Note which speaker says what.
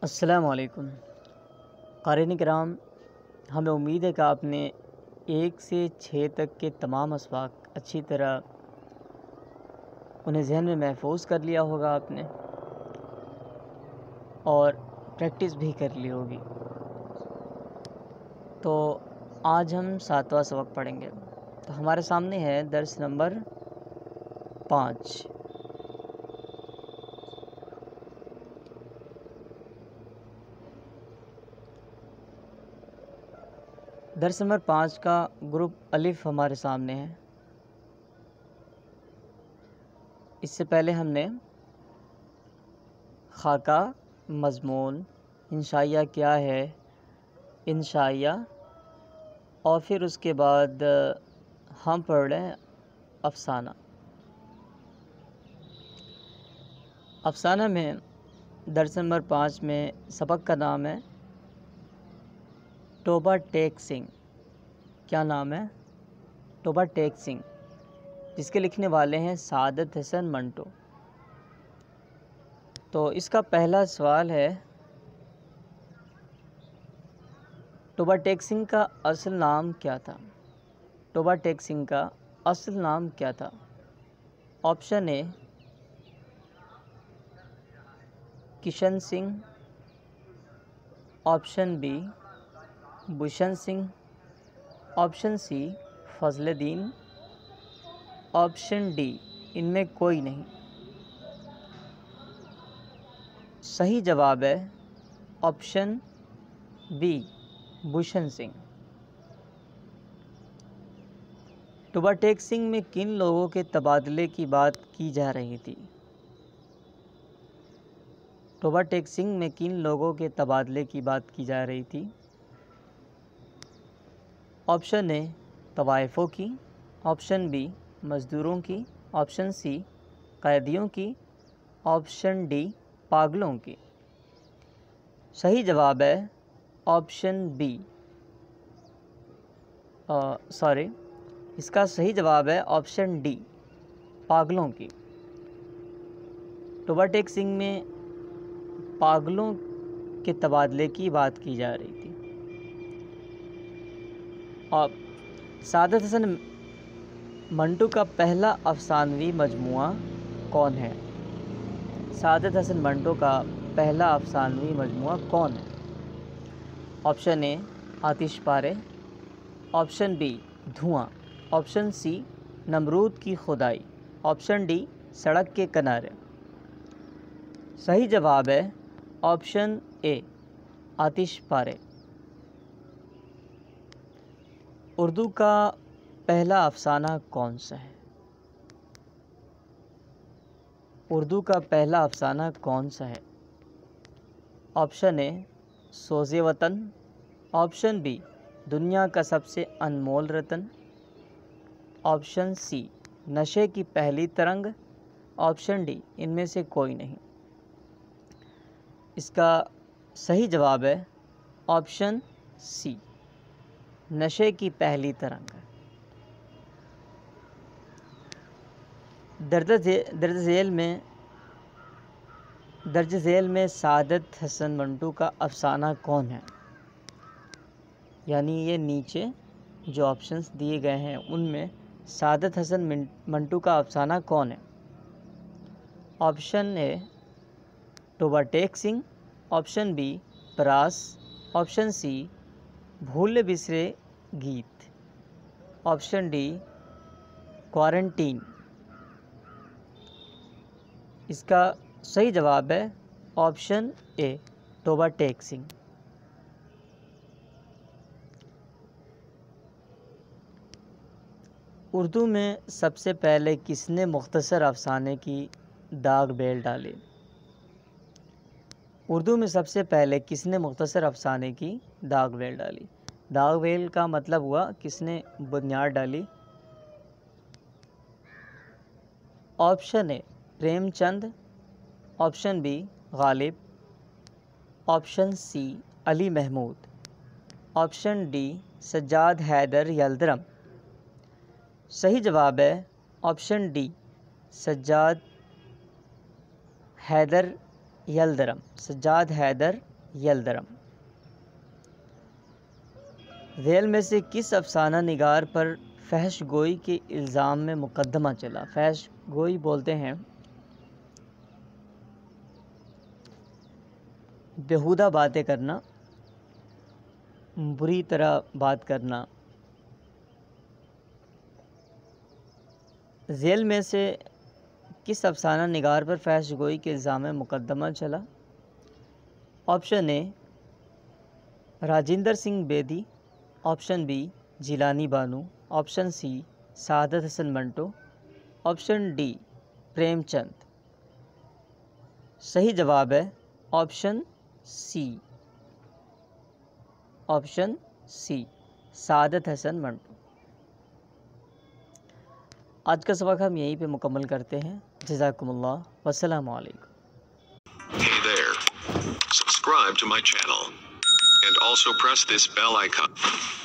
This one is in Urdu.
Speaker 1: السلام علیکم قارئین کرام، ہمیں امید ہے کہ آپ نے 1 سے 6 تک کے تمام اسباق اچھی طرح انہیں ذہن میں محفوظ کر لیا ہوگا آپ نے، اور پریکٹس بھی کر لی ہوگی۔ تو آج ہم 7واں سبق پڑھیں گے۔ تو ہمارے سامنے ہے درس نمبر 5۔ درس نمبر 5 کا گروپ الف ہمارے سامنے ہے۔ اس سے پہلے ہم نے خاکہ، مضمون، انشائیہ کیا ہے، انشائیہ، اور پھر اس کے بعد ہم پڑھ رہے ہیں افسانہ۔ افسانہ میں درس نمبر 5 میں سبق کا نام ہے توبہ ٹیک سنگھ۔ کیا نام ہے؟ توبہ ٹیک سنگھ، جس کے لکھنے والے ہیں سعادت حسن منٹو۔ تو اس کا پہلا سوال ہے، توبہ ٹیک سنگھ کا اصل نام کیا تھا؟ توبہ ٹیک سنگھ کا اصل نام کیا تھا؟ Option A Kishan Singh, option B Bhushan Singh, option C Fazal Din, option D ان میں کوئی نہیں۔ صحیح جواب ہے آپشن بی بھوشن سنگھ۔ توبہ ٹیک سنگھ میں کن لوگوں کے تبادلے کی بات کی جا رہی تھی؟ توبہ ٹیک سنگھ میں کن لوگوں کے تبادلے کی بات کی جا رہی تھی؟ آپشن اے طوائفوں کی، آپشن بی مزدوروں کی، آپشن سی قیدیوں کی، آپشن ڈی پاگلوں کی۔ صحیح جواب ہے آپشن بی، اس کا صحیح جواب ہے آپشن ڈی پاگلوں کی۔ توبہ ٹیک سنگھ میں پاگلوں کے تبادلے کی بات کی جا رہی تھی۔ اور سعادت حسن منٹو کا پہلا افسانوی مجموعہ کون ہے؟ سعادت حسن منٹو کا پہلا افسانوی مجموعہ کون ہے؟ آپشن اے آتش پارے، آپشن بی دھواں، آپشن سی نمرود کی کھدائی، آپشن ڈی سڑک کے کنارے۔ صحیح جواب ہے آپشن اے آتش پارے۔ اردو کا پہلا افسانہ کون سا ہے؟ اردو کا پہلا افسانہ کون سا ہے؟ آپشن اے سوز وطن، آپشن بی دنیا کا سب سے انمول رتن، آپشن سی نشے کی پہلی ترنگ، آپشن ڈی ان میں سے کوئی نہیں۔ اس کا صحیح جواب ہے آپشن سی نشے کی پہلی ترنگ۔ درج ذیل میں سعادت حسن منٹو کا افسانہ کون ہے؟ یعنی یہ نیچے جو آپشنز دیے گئے ہیں ان میں سعادت حسن منٹو کا افسانہ کون ہے؟ Option A Toba Tek Singh, option B پراس، آپشن سی بھولے بسرے گیت، آپشن ڈی کوارنٹین۔ اس کا صحیح جواب ہے آپشن اے توبہ ٹیک سنگھ۔ اردو میں سب سے پہلے کس نے مختصر افسانے کی داغ بیل ڈالی؟ اردو میں سب سے پہلے کس نے مختصر افسانے کی داغ بیل ڈالی؟ داغ بیل کا مطلب ہوا کس نے بنیاد ڈالی۔ Option A Prem Chand, option B Ghalib, option C Ali Mahmood, option D Sajjad Haider Yildirim. صحیح جواب ہے آپشن ڈی سجاد حیدر یلدرم، سجاد حیدر یلدرم۔ ذیل میں سے کس افسانہ نگار پر فحش گوئی کے الزام میں مقدمہ چلا؟ فحش گوئی بولتے ہیں بیہودہ باتیں کرنا، بری طرح بات کرنا۔ ذیل میں سے کس افسانہ نگار پر فحش گوئی کے الزام میں مقدمہ چلا؟ Option A Rajinder Singh Bedi, option B Jilani Bano, option C Saadat Hasan Manto, option D Prem Chand. صحیح جواب ہے option C, option C Saadat Hasan Manto. آج کا سبق ہم یہیں پہ مکمل کرتے ہیں۔ جزاکم اللہ، والسلام علیکم۔
Speaker 2: Hey there. Subscribe to my channel and also press this bell icon.